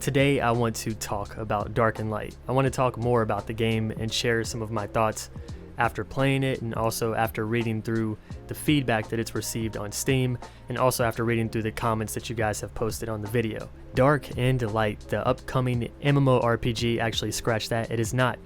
Today I want to talk about Dark and Light. I want to talk more about the game and share some of my thoughts after playing it, and also after reading through the feedback that it's received on Steam, and also after reading through the comments that you guys have posted on the video. Dark and Light, the upcoming MMORPG, actually scratch that, it is not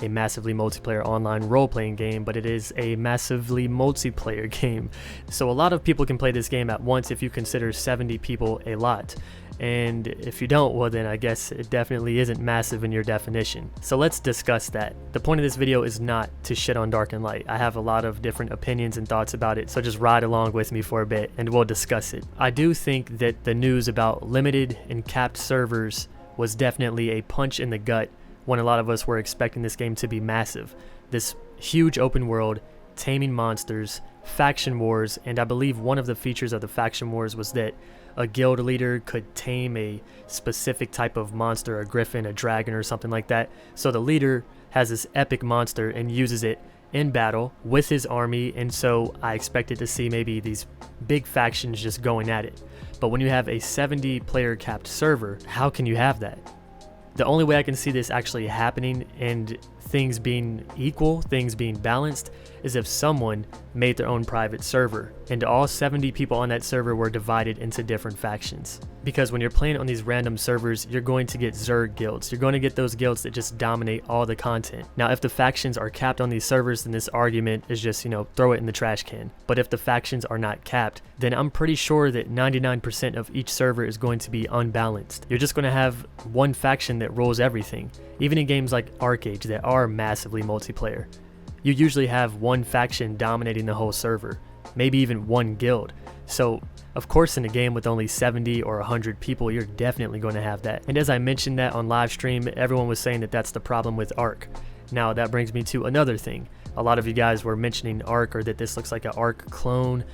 a massively multiplayer online role-playing game, but it is a massively multiplayer game. So a lot of people can play this game at once if you consider 70 people a lot. And if you don't, well then I guess it definitely isn't massive in your definition. So let's discuss that. The point of this video is not to shit on Dark and Light. I have a lot of different opinions and thoughts about it, so just ride along with me for a bit and we'll discuss it. I do think that the news about limited and capped servers was definitely a punch in the gut when a lot of us were expecting this game to be massive. This huge open world, taming monsters, faction wars, and I believe one of the features of the faction wars was that a guild leader could tame a specific type of monster, a griffin, a dragon, or something like that. So the leader has this epic monster and uses it in battle with his army, and so I expected to see maybe these big factions just going at it. But when you have a 70 player capped server, how can you have that? The only way I can see this actually happening and things being equal, things being balanced, is if someone made their own private server and all 70 people on that server were divided into different factions. Because when you're playing on these random servers, you're going to get Zerg guilds. You're going to get those guilds that just dominate all the content. Now, if the factions are capped on these servers, then this argument is just, throw it in the trash can. But if the factions are not capped, then I'm pretty sure that 99% of each server is going to be unbalanced. You're just going to have one faction that rules everything. Even in games like Arcade that are massively multiplayer, you usually have one faction dominating the whole server, maybe even one guild. So of course in a game with only 70 or 100 people, you're definitely going to have that. And as I mentioned that on live stream, everyone was saying that that's the problem with Ark. Now that brings me to another thing. A lot of you guys were mentioning Ark, or that this looks like an Ark clone.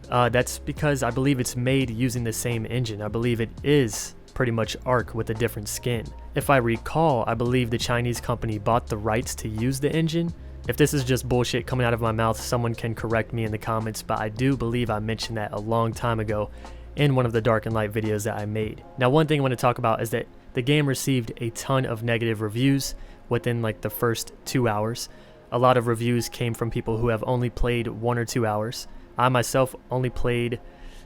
That's because I believe it's made using the same engine. I believe it is pretty much Ark with a different skin. If I recall, I believe the Chinese company bought the rights to use the engine. If this is just bullshit coming out of my mouth, someone can correct me in the comments, but I do believe I mentioned that a long time ago in one of the Dark and Light videos that I made. Now, one thing I want to talk about is that the game received a ton of negative reviews within like the first 2 hours. A lot of reviews came from people who have only played 1 or 2 hours. I myself only played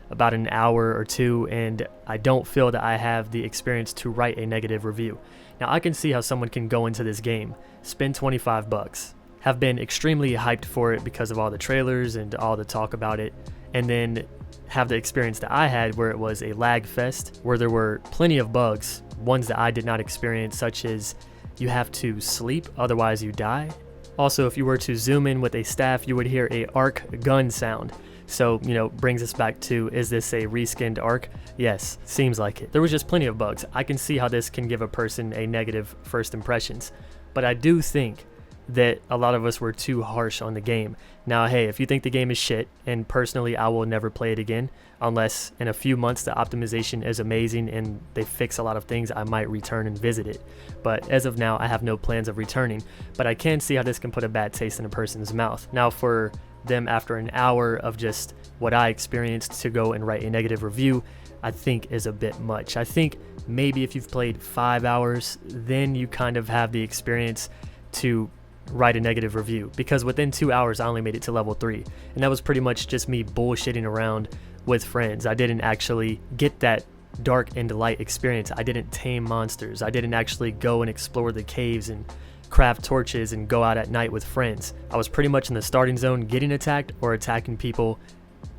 about an hour or two, and I don't feel that I have the experience to write a negative review. Now, I can see how someone can go into this game, spend 25 bucks, have been extremely hyped for it because of all the trailers and all the talk about it, and then have the experience that I had where it was a lag fest, where there were plenty of bugs, ones that I did not experience, such as you have to sleep, otherwise you die. Also, if you were to zoom in with a staff, you would hear a arc gun sound. So, brings us back to, is this a reskinned Ark? Yes, seems like it. There was just plenty of bugs. I can see how this can give a person a negative first impressions, but I do think that a lot of us were too harsh on the game. Now, hey, if you think the game is shit, and personally I will never play it again, unless in a few months the optimization is amazing and they fix a lot of things, I might return and visit it. But as of now, I have no plans of returning, but I can see how this can put a bad taste in a person's mouth. Now, for them, after an hour of just what I experienced, to go and write a negative review, I think is a bit much. I think maybe if you've played 5 hours, then you kind of have the experience to write a negative review, because within 2 hours I only made it to level 3, and that was pretty much just me bullshitting around with friends. I didn't actually get that Dark and Light experience. I didn't tame monsters. I didn't actually go and explore the caves and craft torches and go out at night with friends. I was pretty much in the starting zone getting attacked or attacking people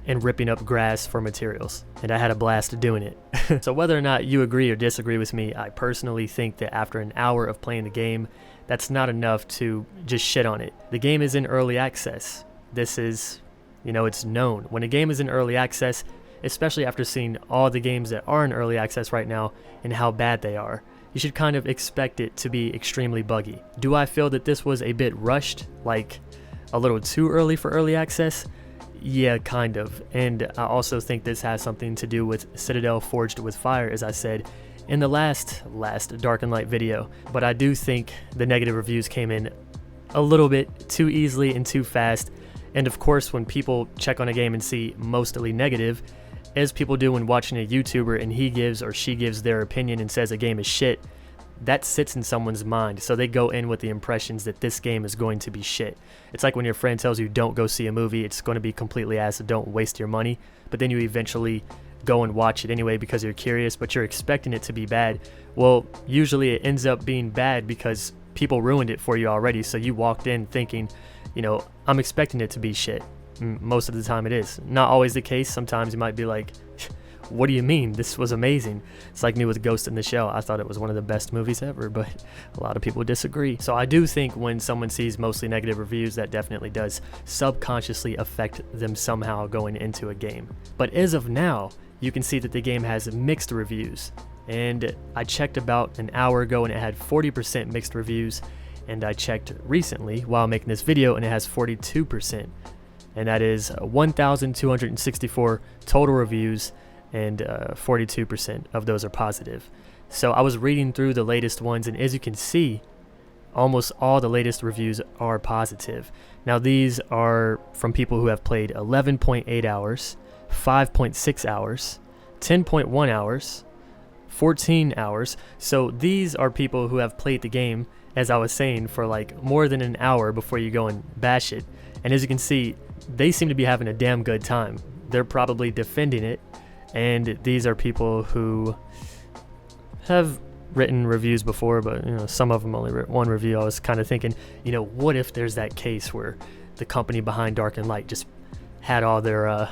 and ripping up grass for materials, and I had a blast doing it. So whether or not you agree or disagree with me, I personally think that after an hour of playing the game, that's not enough to just shit on it. The game is in early access. This is, it's known. When a game is in early access, especially after seeing all the games that are in early access right now and how bad they are, you should kind of expect it to be extremely buggy. Do I feel that this was a bit rushed, like a little too early for early access? Yeah, kind of. And I also think this has something to do with Citadel Forged with Fire, as I said in the last Dark and Light video. But I do think the negative reviews came in a little bit too easily and too fast. And of course, when people check on a game and see mostly negative, as people do when watching a YouTuber and he gives or she gives their opinion and says a game is shit, that sits in someone's mind, so they go in with the impressions that this game is going to be shit. It's like when your friend tells you don't go see a movie, it's going to be completely ass, so don't waste your money, but then you eventually go and watch it anyway because you're curious, but you're expecting it to be bad. Well, usually it ends up being bad because people ruined it for you already, so you walked in thinking, I'm expecting it to be shit. Most of the time it is. Not always the case. Sometimes you might be like, what do you mean? This was amazing. It's like me with Ghost in the Shell. I thought it was one of the best movies ever, but a lot of people disagree. So I do think when someone sees mostly negative reviews, that definitely does subconsciously affect them somehow going into a game. But as of now, you can see that the game has mixed reviews. And I checked about an hour ago and it had 40% mixed reviews. And I checked recently while making this video and it has 42%. And that is 1,264 total reviews, and 42% of those are positive. So I was reading through the latest ones, and as you can see, almost all the latest reviews are positive. Now these are from people who have played 11.8 hours, 5.6 hours, 10.1 hours, 14 hours. So these are people who have played the game, as I was saying, for like more than an hour before you go and bash it. And as you can see, they seem to be having a damn good time. They're probably defending it, and these are people who have written reviews before, but some of them only wrote one review. I was kind of thinking, what if there's that case where the company behind Dark and Light just had all their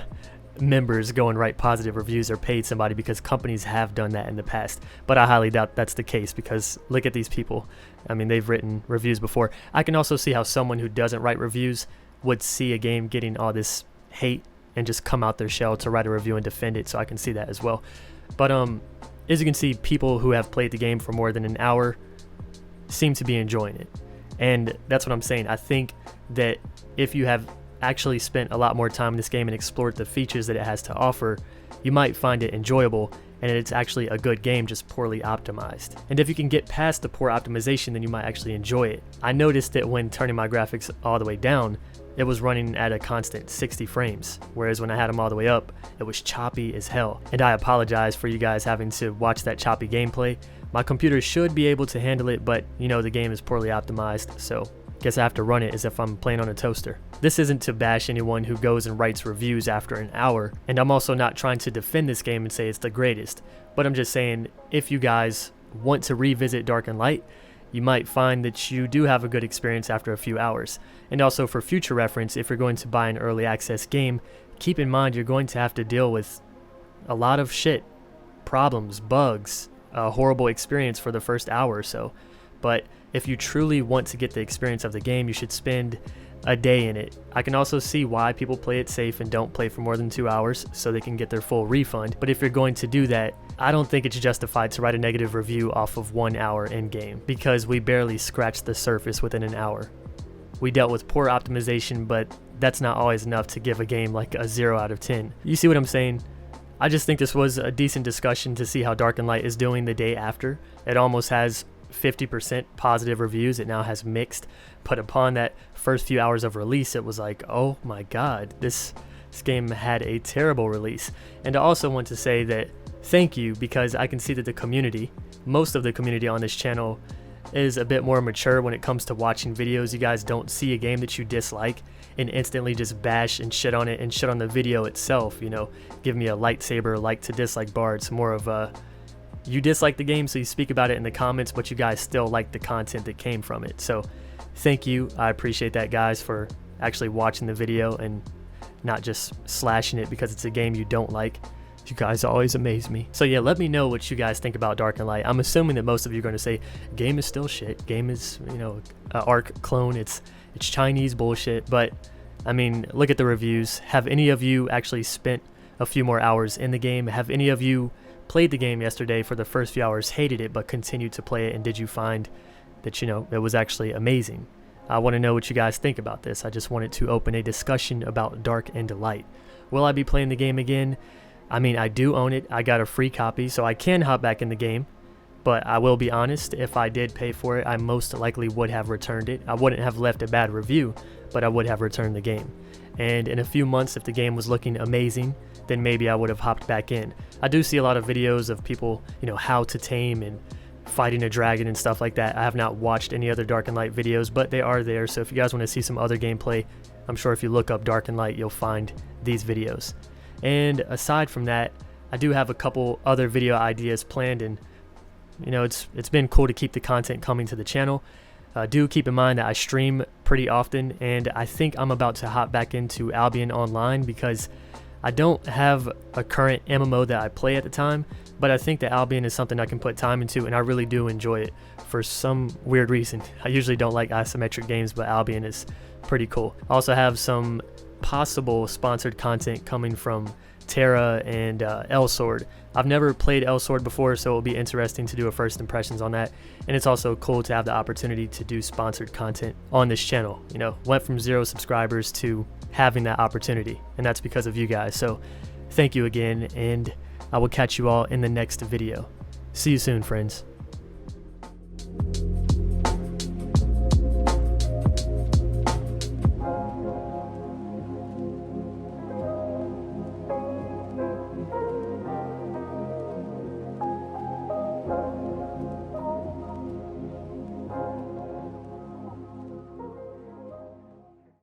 members go and write positive reviews or paid somebody, because companies have done that in the past. But I highly doubt that's the case, because look at these people. I mean, they've written reviews before. I can also see how someone who doesn't write reviews would see a game getting all this hate and just come out their shell to write a review and defend it, so I can see that as well. But as you can see, people who have played the game for more than an hour seem to be enjoying it. And that's what I'm saying. I think that if you have actually spent a lot more time in this game and explored the features that it has to offer, you might find it enjoyable, and it's actually a good game, just poorly optimized. And if you can get past the poor optimization, then you might actually enjoy it. I noticed that when turning my graphics all the way down, it was running at a constant 60 frames, whereas when I had them all the way up, it was choppy as hell. And I apologize for you guys having to watch that choppy gameplay. My computer should be able to handle it, but the game is poorly optimized, so guess I have to run it as if I'm playing on a toaster. This isn't to bash anyone who goes and writes reviews after an hour, and I'm also not trying to defend this game and say it's the greatest, but I'm just saying, if you guys want to revisit Dark and Light, you might find that you do have a good experience after a few hours. And also for future reference, if you're going to buy an early access game, keep in mind you're going to have to deal with a lot of shit, problems, bugs, a horrible experience for the first hour or so. But if you truly want to get the experience of the game, you should spend a day in it. I can also see why people play it safe and don't play for more than 2 hours so they can get their full refund. But if you're going to do that, I don't think it's justified to write a negative review off of 1 hour in game, because we barely scratched the surface within an hour. We dealt with poor optimization, but that's not always enough to give a game like a 0 out of 10. You see what I'm saying? I just think this was a decent discussion to see how Dark and Light is doing the day after. It almost has 50% positive reviews. It now has mixed, but upon that first few hours of release, it was like, oh my god, this game had a terrible release. And I also want to say that thank you, because I can see that the community, most of the community on this channel, is a bit more mature when it comes to watching videos. You guys don't see a game that you dislike and instantly just bash and shit on it and shit on the video itself, give me a lightsaber like to dislike bar. It's more of a, you dislike the game, so you speak about it in the comments, but you guys still like the content that came from it. So thank you. I appreciate that, guys, for actually watching the video and not just slashing it because it's a game you don't like. You guys always amaze me. So yeah, let me know what you guys think about Dark and Light. I'm assuming that most of you are going to say game is still shit. Game is, an ARC clone. It's Chinese bullshit. But I mean, look at the reviews. Have any of you actually spent a few more hours in the game? Have any of you played the game yesterday for the first few hours, hated it, but continued to play it? And did you find that, it was actually amazing? I want to know what you guys think about this. I just wanted to open a discussion about Dark and Light. Will I be playing the game again? I mean, I do own it. I got a free copy, so I can hop back in the game. But I will be honest, if I did pay for it, I most likely would have returned it. I wouldn't have left a bad review, but I would have returned the game. And in a few months, if the game was looking amazing, then maybe I would have hopped back in. I do see a lot of videos of people, how to tame and fighting a dragon and stuff like that. I have not watched any other Dark and Light videos, but they are there. So if you guys want to see some other gameplay, I'm sure if you look up Dark and Light, you'll find these videos. And aside from that, I do have a couple other video ideas planned, and it's been cool to keep the content coming to the channel. Do keep in mind that I stream pretty often, and I think I'm about to hop back into Albion Online because I don't have a current MMO that I play at the time, but I think that Albion is something I can put time into, and I really do enjoy it for some weird reason. I usually don't like isometric games, but Albion is pretty cool. I also have some possible sponsored content coming from Terra and Elsword. I've never played Elsword before, so it'll be interesting to do a first impressions on that. And it's also cool to have the opportunity to do sponsored content on this channel. Went from 0 subscribers to having that opportunity, and that's because of you guys. So thank you again, and I will catch you all in the next video. See you soon, friends.